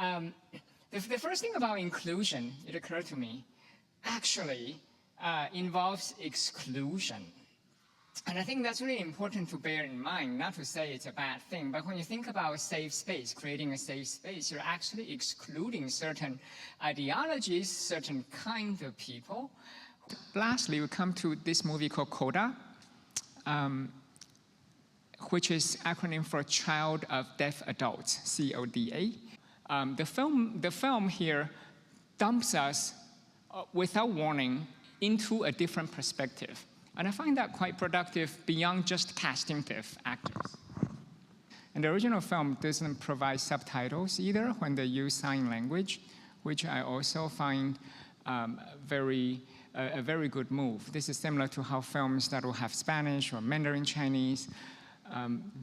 The first thing about inclusion, it occurred to me, actually involves exclusion. And I think that's really important to bear in mind, not to say it's a bad thing, but when you think about safe space, creating a safe space, you're actually excluding certain ideologies, certain kind of people. Lastly, we come to this movie called CODA, which is acronym for Child of Deaf Adults, CODA. The film here dumps us without warning into a different perspective. And I find that quite productive beyond just casting deaf actors. And the original film doesn't provide subtitles either when they use sign language, which I also find a very good move. This is similar to how films that will have Spanish or Mandarin Chinese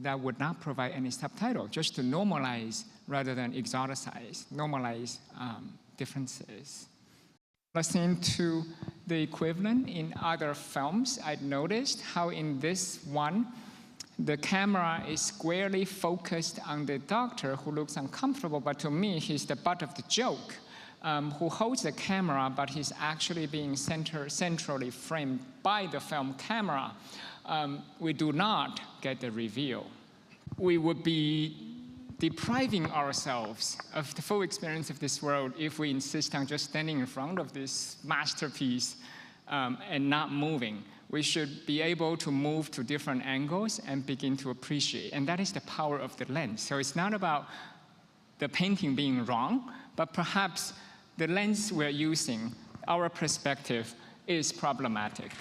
that would not provide any subtitle, just to normalize rather than exoticize, normalize differences. Listening to the equivalent in other films, I'd noticed how in this one, the camera is squarely focused on the doctor who looks uncomfortable, but to me, he's the butt of the joke, who holds the camera, but he's actually being centrally framed by the film camera. We do not get the reveal. We would be depriving ourselves of the full experience of this world if we insist on just standing in front of this masterpiece and not moving. We should be able to move to different angles and begin to appreciate. And that is the power of the lens. So it's not about the painting being wrong, but perhaps the lens we're using, our perspective, is problematic.